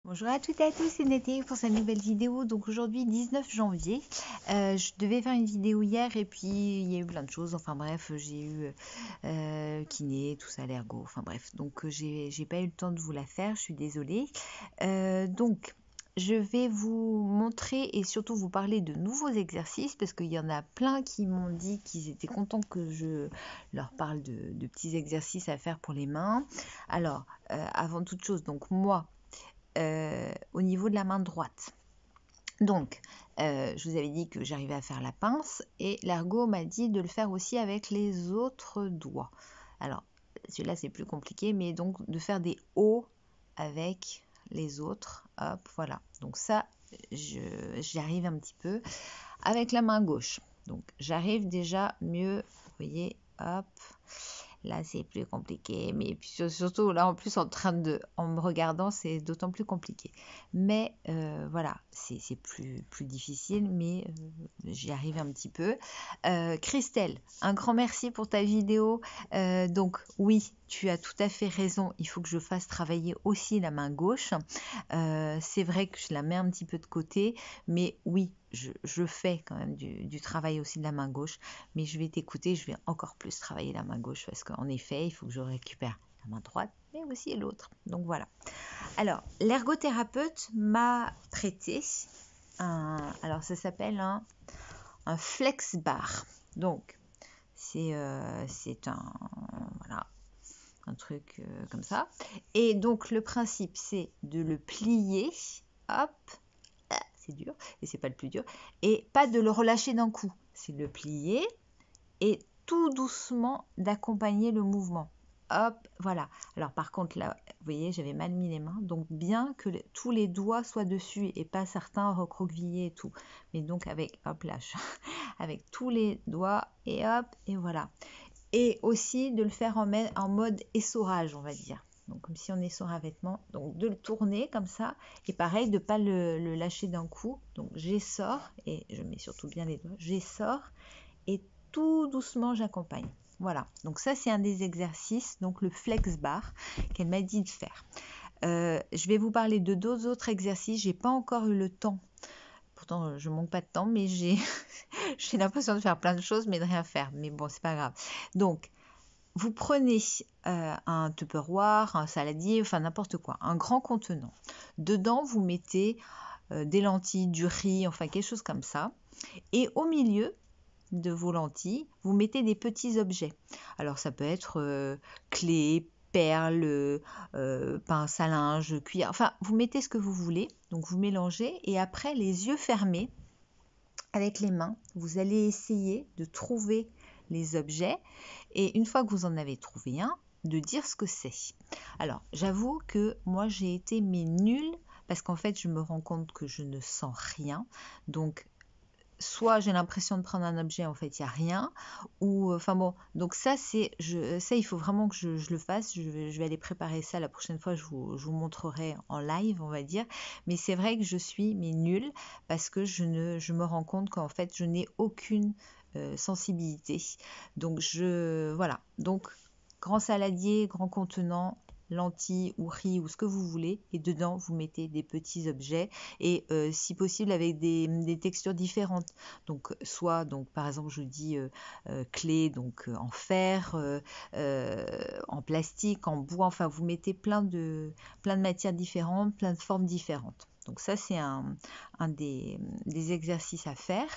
Bonjour à toutes et à tous, c'est Nathalie pour cette nouvelle vidéo. Donc aujourd'hui 19 janvier, je devais faire une vidéo hier et puis il y a eu plein de choses. Enfin bref, j'ai eu kiné, tout ça, l'ergo. Enfin bref, donc j'ai pas eu le temps de vous la faire, je suis désolée. Donc je vais vous montrer et surtout vous parler de nouveaux exercices parce qu'il y en a plein qui m'ont dit qu'ils étaient contents que je leur parle de petits exercices à faire pour les mains. Alors, avant toute chose, donc moi, au niveau de la main droite. Donc, je vous avais dit que j'arrivais à faire la pince et l'ergo m'a dit de le faire aussi avec les autres doigts. Alors, celui-là c'est plus compliqué, mais donc de faire des O avec les autres. Hop, voilà. Donc ça, j'y arrive un petit peu avec la main gauche. Donc, j'arrive déjà mieux. Vous voyez, hop. Là, c'est plus compliqué, mais puis surtout là, en plus, en me regardant, c'est d'autant plus compliqué. Mais voilà, c'est plus difficile, mais j'y arrive un petit peu. Christelle, un grand merci pour ta vidéo. Donc oui, tu as tout à fait raison, il faut que je fasse travailler aussi la main gauche. C'est vrai que je la mets un petit peu de côté, mais oui, je fais quand même du travail aussi de la main gauche, mais je vais t'écouter, je vais encore plus travailler la main gauche parce qu'en effet, il faut que je récupère la main droite, mais aussi l'autre. Donc voilà. Alors, l'ergothérapeute m'a prêté alors ça s'appelle un flex bar. Donc, c'est voilà, un truc comme ça. Et donc, le principe, c'est de le plier, hop, c'est dur, et c'est pas le plus dur, et pas de le relâcher d'un coup. C'est de le plier et tout doucement d'accompagner le mouvement. Hop, voilà. Alors par contre là, vous voyez, j'avais mal mis les mains, donc bien que tous les doigts soient dessus et pas certains recroquevillés et tout. Mais donc avec, hop là, avec tous les doigts et hop, et voilà. Et aussi de le faire en mode essorage, on va dire. Donc comme si on essore un vêtement, donc de le tourner comme ça, et pareil, de ne pas le lâcher d'un coup. Donc j'essore, et je mets surtout bien les doigts, j'essore, et tout doucement j'accompagne. Voilà, donc ça c'est un des exercices, donc le flex bar qu'elle m'a dit de faire. Je vais vous parler de deux autres exercices, j'ai pas encore eu le temps. Pourtant, je manque pas de temps, mais j'ai l'impression de faire plein de choses, mais de rien faire. Mais bon, c'est pas grave. Donc, vous prenez un Tupperware, un saladier, enfin n'importe quoi, un grand contenant. Dedans, vous mettez des lentilles, du riz, enfin quelque chose comme ça. Et au milieu de vos lentilles, vous mettez des petits objets. Alors ça peut être clés, perles, pince à linge, cuillère, enfin vous mettez ce que vous voulez, donc vous mélangez et après les yeux fermés, avec les mains, vous allez essayer de trouver les objets et une fois que vous en avez trouvé un, de dire ce que c'est. Alors j'avoue que moi j'ai été nulle parce qu'en fait je me rends compte que je ne sens rien, donc soit j'ai l'impression de prendre un objet, en fait, il n'y a rien, ou, enfin bon, donc ça, ça, il faut vraiment que je le fasse, je vais aller préparer ça la prochaine fois, je vous montrerai en live, on va dire, mais c'est vrai que je suis nulle, parce que je me rends compte qu'en fait, je n'ai aucune sensibilité, donc voilà, donc grand saladier, grand contenant, lentilles ou riz ou ce que vous voulez et dedans vous mettez des petits objets et si possible avec des textures différentes, donc soit donc par exemple je vous dis clé donc en fer, en plastique, en bois, enfin vous mettez plein de matières différentes, plein de formes différentes. Donc ça c'est un des exercices à faire.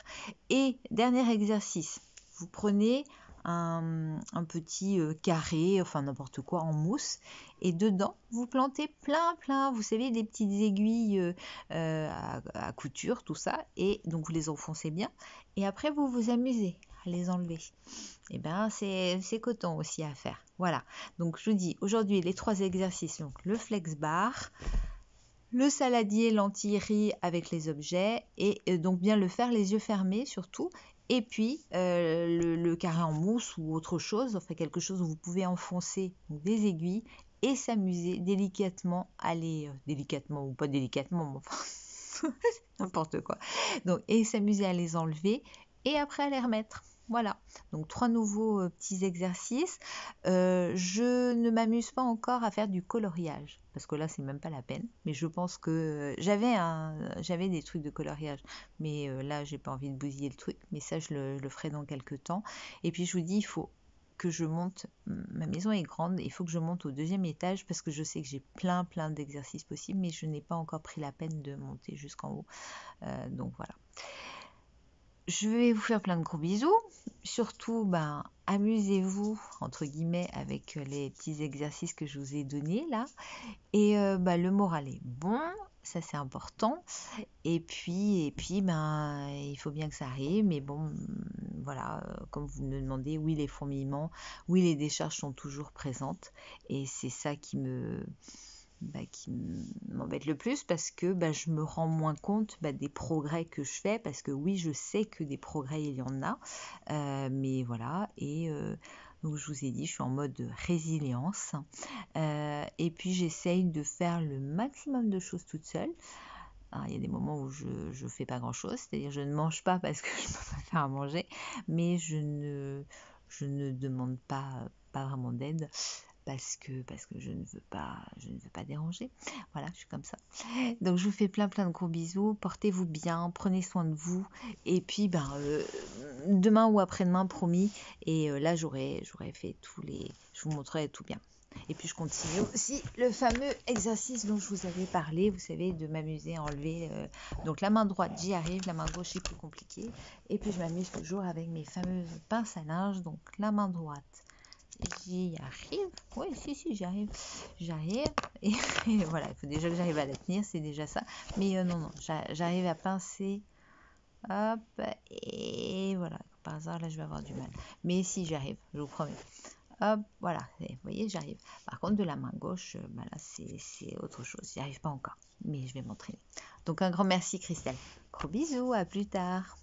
Et dernier exercice, vous prenez un petit carré, enfin n'importe quoi en mousse, et dedans vous plantez plein, vous savez, des petites aiguilles à couture, tout ça, et donc vous les enfoncez bien, et après vous vous amusez à les enlever. Et bien c'est coton aussi à faire. Voilà, donc je vous dis aujourd'hui les trois exercices, donc le flex bar, le saladier lentilles riz avec les objets et donc bien le faire les yeux fermés surtout, et puis le carré en mousse ou autre chose, enfin quelque chose où vous pouvez enfoncer des aiguilles et s'amuser délicatement, aller délicatement ou pas délicatement, mais enfin, n'importe quoi, donc et s'amuser à les enlever et après à les remettre. Voilà, donc 3 nouveaux petits exercices. Je ne m'amuse pas encore à faire du coloriage, parce que là, c'est même pas la peine. Mais je pense que j'avais des trucs de coloriage, mais là, j'ai pas envie de bousiller le truc. Mais ça, je le ferai dans quelques temps. Et puis, je vous dis, il faut que je monte. Ma maison est grande, il faut que je monte au 2e étage, parce que je sais que j'ai plein d'exercices possibles, mais je n'ai pas encore pris la peine de monter jusqu'en haut. Donc voilà. Je vais vous faire plein de gros bisous. Surtout, amusez-vous, entre guillemets, avec les petits exercices que je vous ai donnés là. Et le moral est bon, ça c'est important. Et puis, il faut bien que ça arrive. Mais bon, voilà, comme vous me demandez, oui, les fourmillements, oui, les décharges sont toujours présentes. Et c'est ça qui m'embête le plus, parce que je me rends moins compte des progrès que je fais, parce que oui, je sais que des progrès il y en a, mais voilà. Et donc je vous ai dit, je suis en mode résilience, et puis j'essaye de faire le maximum de choses toute seule. Alors, il y a des moments où je fais pas grand chose, c'est-à-dire je ne mange pas parce que je peux pas faire à manger, mais je ne demande pas vraiment d'aide, parce que je ne veux pas déranger. Voilà, je suis comme ça. Donc je vous fais plein de gros bisous. Portez-vous bien, prenez soin de vous. Et puis demain ou après-demain, promis. Et là j'aurai fait je vous montrerai tout bien. Et puis je continue aussi le fameux exercice dont je vous avais parlé, vous savez, de m'amuser à enlever. Donc la main droite, j'y arrive, la main gauche c'est plus compliqué. Et puis je m'amuse toujours avec mes fameuses pinces à linge. Donc la main droite, j'y arrive. Oui, si, j'y arrive. Et, et voilà, il faut déjà que j'arrive à la tenir, c'est déjà ça. Mais non, j'arrive à pincer. Hop, et voilà. Par hasard, là, je vais avoir du mal. Mais si, j'arrive, je vous promets. Hop, voilà, vous voyez, j'arrive. Par contre, de la main gauche, là, c'est autre chose. J'y arrive pas encore, mais je vais m'entraîner. Donc, un grand merci, Christelle. Gros bisous, à plus tard.